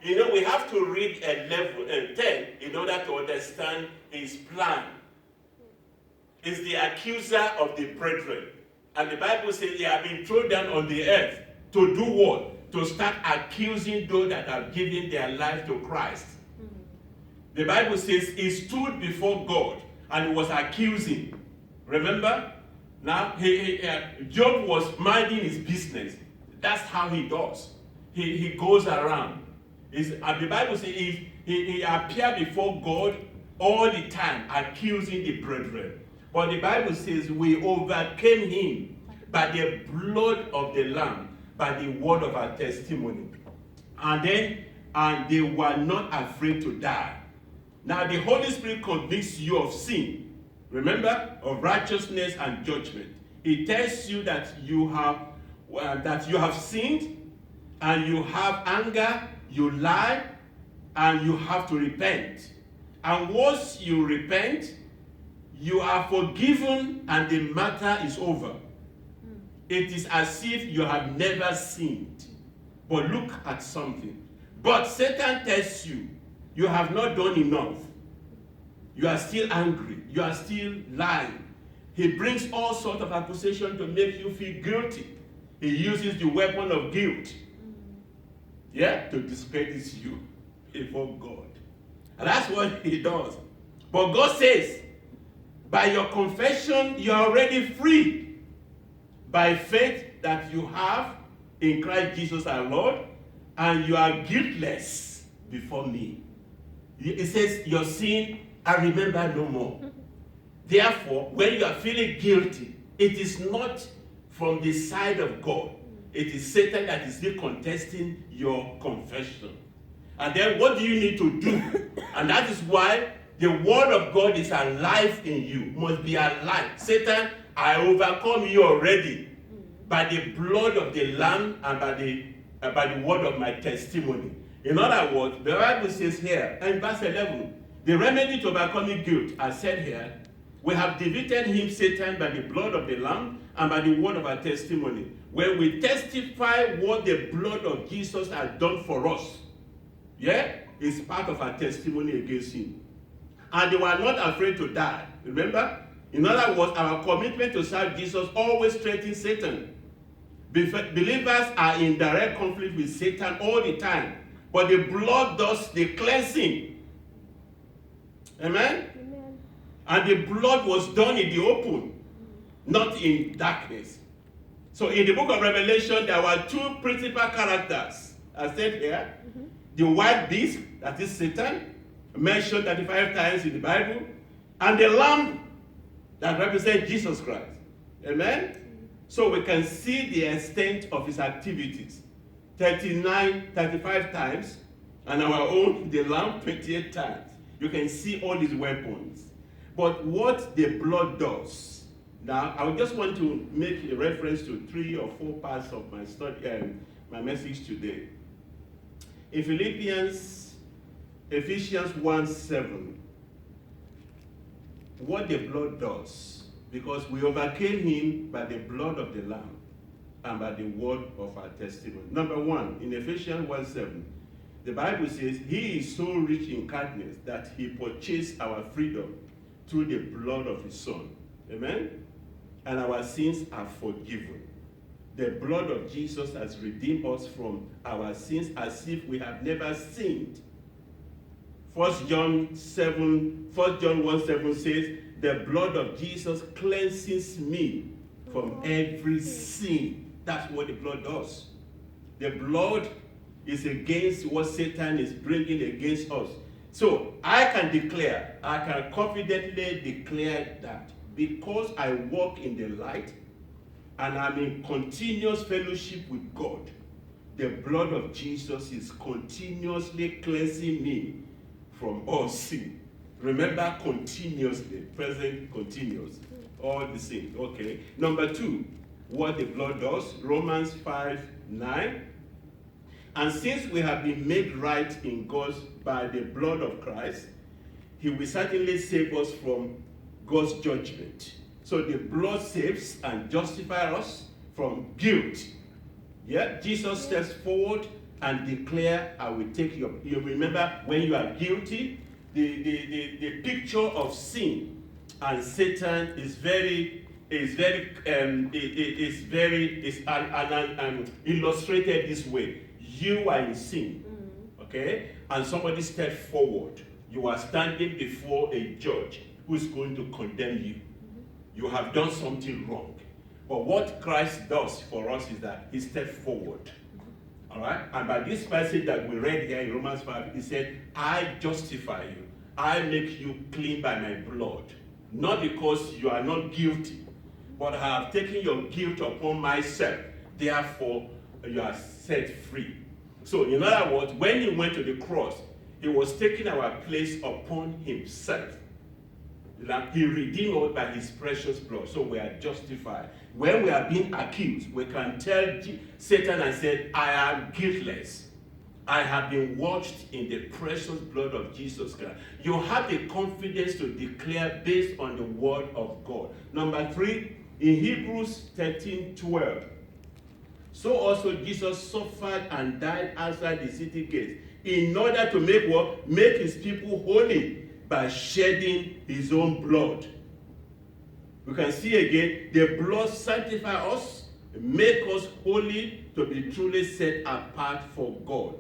we have to read 10 in order to understand his plan. He's the accuser of the brethren. And the Bible says they have been thrown down on the earth to do what? To start accusing those that have given their life to Christ. The Bible says he stood before God and he was accusing. Remember? Now, Job was minding his business. That's how he does. He goes around. And the Bible says he appeared before God all the time, accusing the brethren. But the Bible says we overcame him by the blood of the Lamb, by the word of our testimony. And they were not afraid to die. Now the Holy Spirit convicts you of sin. Remember, of righteousness and judgment. It tells you that you have sinned, and you have anger, you lie, and you have to repent. And once you repent, you are forgiven and the matter is over. It is as if you have never sinned. But look at something. But Satan tells you, you have not done enough. You are still angry. You are still lying. He brings all sorts of accusation to make you feel guilty. He uses the weapon of guilt. To discredit you before God. And that's what he does. But God says, by your confession, you are already free. By faith that you have in Christ Jesus our Lord, and you are guiltless before me. It says, your sin I remember no more. Therefore, when you are feeling guilty, it is not from the side of God. It is Satan that is still contesting your confession. And then what do you need to do? And that is why the word of God is alive in you. Must be alive. Satan, I overcome you already by the blood of the Lamb and by the word of my testimony. In other words, the Bible says here, in verse 11, the remedy to overcoming guilt, I said here, we have defeated him, Satan, by the blood of the Lamb and by the word of our testimony. When we testify what the blood of Jesus has done for us, it's part of our testimony against him. And they were not afraid to die. Remember? In other words, our commitment to serve Jesus always threatens Satan. Believers are in direct conflict with Satan all the time. But the blood does the cleansing. Amen? Amen. And the blood was done in the open, not in darkness. So in the book of Revelation, there were two principal characters. I said here, the white beast, that is Satan, mentioned 35 times in the Bible, and the lamb that represents Jesus Christ. Amen? So we can see the extent of his activities. 35 times, and our own, the lamb, 28 times. You can see all these weapons. But what the blood does, now I just want to make a reference to 3 or 4 parts of my study, my message today. In Ephesians 1:7, what the blood does, because we overcame him by the blood of the Lamb and by the word of our testimony. Number 1, in Ephesians 1:7, the Bible says, he is so rich in kindness that he purchased our freedom through the blood of his Son. Amen? And our sins are forgiven. The blood of Jesus has redeemed us from our sins as if we have never sinned. 1 John 1:7 says, the blood of Jesus cleanses me from every sin. That's what the blood does. The blood is against what Satan is bringing against us. So I can confidently declare that because I walk in the light and I'm in continuous fellowship with God, the blood of Jesus is continuously cleansing me from all sin. Remember, continuously, present continuous, all the sin. Okay. Number 2, what the blood does, Romans 5:9. And since we have been made right in God by the blood of Christ, he will certainly save us from God's judgment. So the blood saves and justifies us from guilt. Jesus steps forward and declare, I will take your. You remember when you are guilty, the picture of sin and Satan is illustrated this way. You are in sin, okay, and somebody stepped forward. You are standing before a judge who is going to condemn you. You have done something wrong. But what Christ does for us is that he stepped forward. All right? And by this passage that we read here in Romans 5, he said, I justify you. I make you clean by my blood. Not because you are not guilty, but I have taken your guilt upon myself. Therefore, you are set free. So, in other words, when he went to the cross, he was taking our place upon himself. Like he redeemed us by his precious blood, so we are justified. When we are being accused, we can tell Satan and say, I am guiltless. I have been washed in the precious blood of Jesus Christ. You have the confidence to declare based on the word of God. Number 3, in Hebrews 13:12. So also Jesus suffered and died outside the city gates in order to make what? Make his people holy by shedding his own blood. We can see again, the blood sanctifies us, make us holy to be truly set apart for God.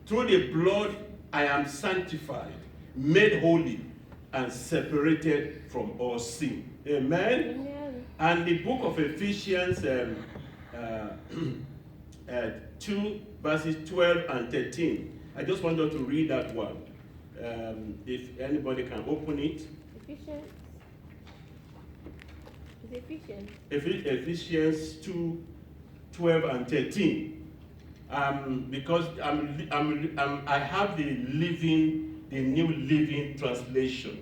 Through the blood, I am sanctified, made holy, and separated from all sin. Amen? Amen. And the book of Ephesians 2, verses 12 and 13. I just wanted to read that one. If anybody can open it. Ephesians. Is it Ephesians? Ephesians 2, 12 and 13. Because I have the New Living Translation.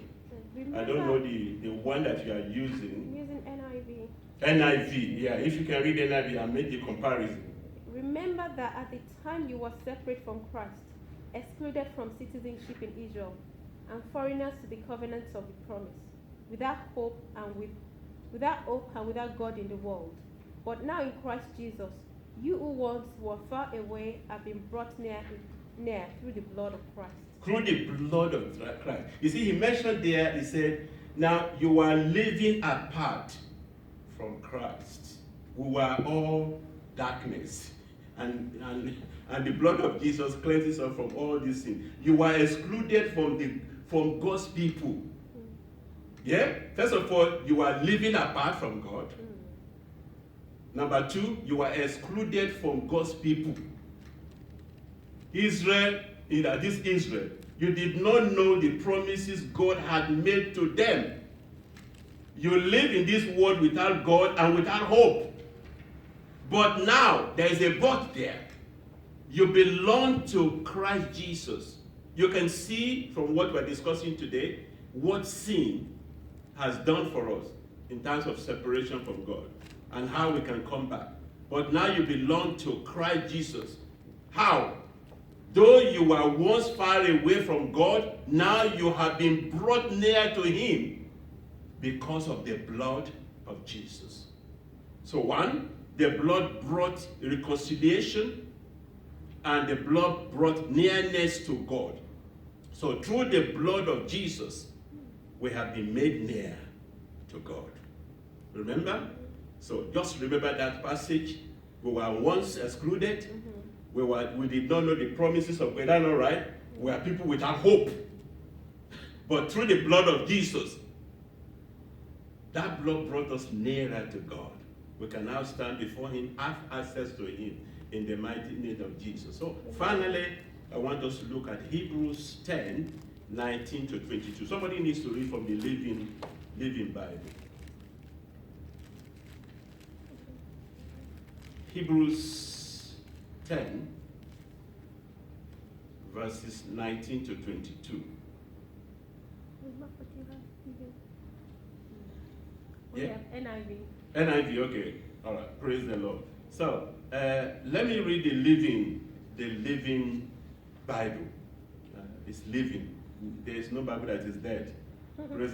I don't know the one that you are using. I'm using NIV. NIV, yeah. If you can read NIV, I'll make the comparison. Remember that at the time you were separate from Christ, excluded from citizenship in Israel, and foreigners to the covenants of the promise, without hope and without God in the world. But now in Christ Jesus, you who once were far away have been brought near through the blood of Christ. Through the blood of Christ. You see, he mentioned there, he said, now you are living apart from Christ. We were all darkness. And the blood of Jesus cleanses us from all these things. You are excluded from God's people. Yeah? First of all, you are living apart from God. Number 2, you are excluded from God's people. Israel, this Israel, you did not know the promises God had made to them. You live in this world without God and without hope. But now, there is a but there. You belong to Christ Jesus. You can see from what we're discussing today, what sin has done for us in terms of separation from God and how we can come back. But now you belong to Christ Jesus. How? Though you were once far away from God, now you have been brought near to him because of the blood of Jesus. So 1, the blood brought reconciliation, and the blood brought nearness to God. So through the blood of Jesus, we have been made near to God. Remember? So just remember that passage. We were once excluded. We did not know the promises of God. All right? We are people without hope. But through the blood of Jesus, that blood brought us nearer to God. We can now stand before him, have access to him in the mighty name of Jesus. So finally, I want us to look at Hebrews 10, 19 to 22. Somebody needs to read from the Living Bible. Hebrews 10, verses 19 to 22. Yeah, NIV. NIV, okay. All right, praise the Lord. So, let me read the Living Bible. It's living. There is no Bible that is dead. Praise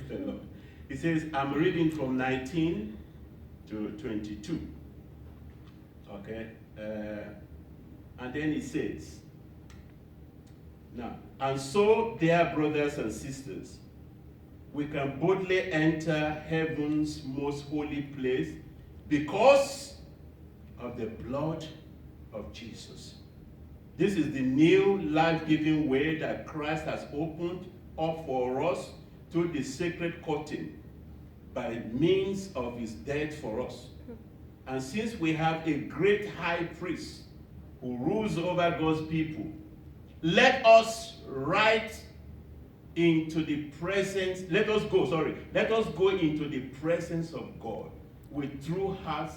the Lord. It says, I'm reading from 19 to 22. Okay. And then it says, now, and so, dear brothers and sisters, we can boldly enter heaven's most holy place because of the blood of Jesus. This is the new life-giving way that Christ has opened up for us through the sacred curtain by means of his death for us. And since we have a great high priest who rules over God's people, let us into the presence of God with true hearts,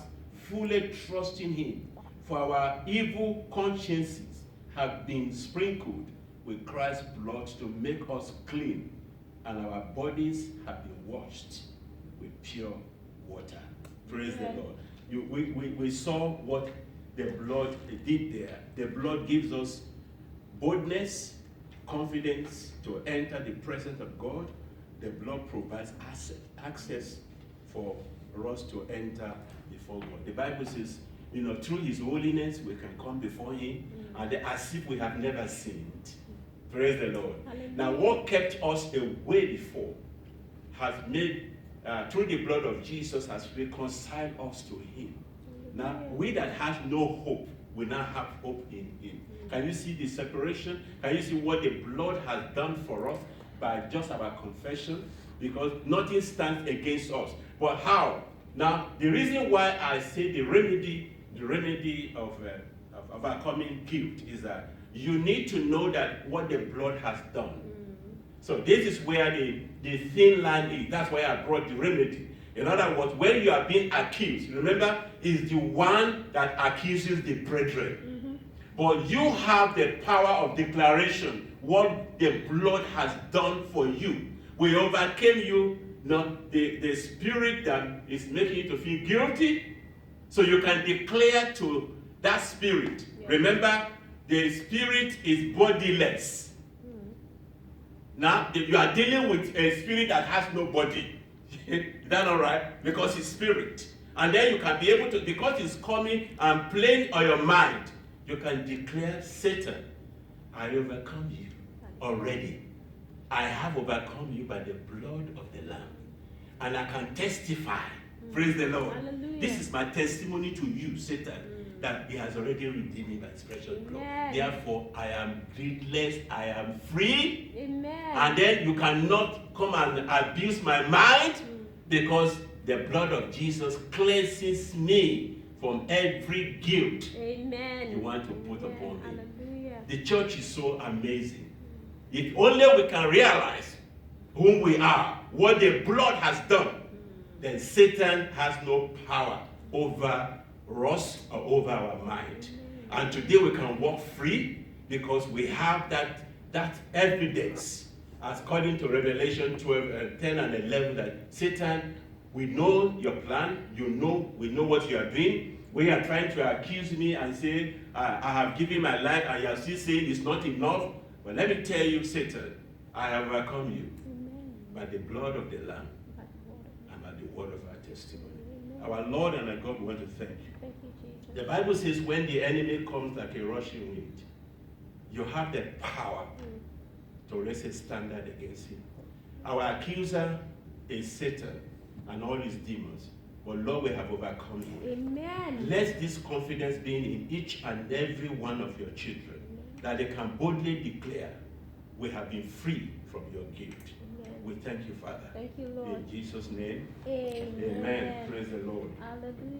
fully trusting him. For our evil consciences have been sprinkled with Christ's blood to make us clean, and our bodies have been washed with pure water. Praise the Lord. We saw what the blood did there. The blood gives us boldness, confidence to enter the presence of God. The blood provides access for us to enter before God. The Bible says, through his holiness we can come before him, and as if we have never sinned. Praise the Lord. Hallelujah. Now, what kept us away before has made, through the blood of Jesus, has reconciled us to him. Now, we that have no hope, we now have hope in him. Can you see the separation? Can you see what the blood has done for us by just our confession? Because nothing stands against us. But how? Now, the reason why I say the remedy of overcoming guilt is that you need to know that what the blood has done. So this is where the thin line is. That's why I brought the remedy. In other words, when you are being accused, remember, is the one that accuses the brethren. But you have the power of declaration, what the blood has done for you. We overcame you, not the spirit that is making you to feel guilty. So you can declare to that spirit. Yeah. Remember, the spirit is bodiless. Now, you are dealing with a spirit that has no body. Is that all right? Because it's spirit. And then you can be able to, because it's coming and playing on your mind, you can declare, Satan, I overcome you already. I have overcome you by the blood of the Lamb. And I can testify. Praise the Lord. Hallelujah. This is my testimony to you, Satan, that he has already redeemed me by his precious blood. Therefore, I am guiltless, I am free. Amen. And then you cannot come and abuse my mind, because the blood of Jesus cleanses me from every guilt. Amen. You want to put upon me. Hallelujah. The church is so amazing. If only we can realize whom we are, what the blood has done, then Satan has no power over us or over our mind. And today we can walk free because we have that evidence, according to Revelation 12, 10 and 11, that Satan, we know your plan, we know what you are doing. When you are trying to accuse me and say, I have given my life, and you are still saying it's not enough. But let me tell you, Satan, I have overcome you by the blood of the Lamb and by the word of our testimony. Our Lord and our God, we want to thank you. Thank you, Jesus. The Bible says when the enemy comes like a rushing wind, you have the power to raise a standard against him. Our accuser is Satan and all his demons. But Lord, we have overcome him. Amen. Let this confidence be in each and every one of your children, that they can boldly declare, we have been free from your guilt. Amen. We thank you, Father. Thank you, Lord. In Jesus' name. Amen. Amen. Praise the Lord. Hallelujah.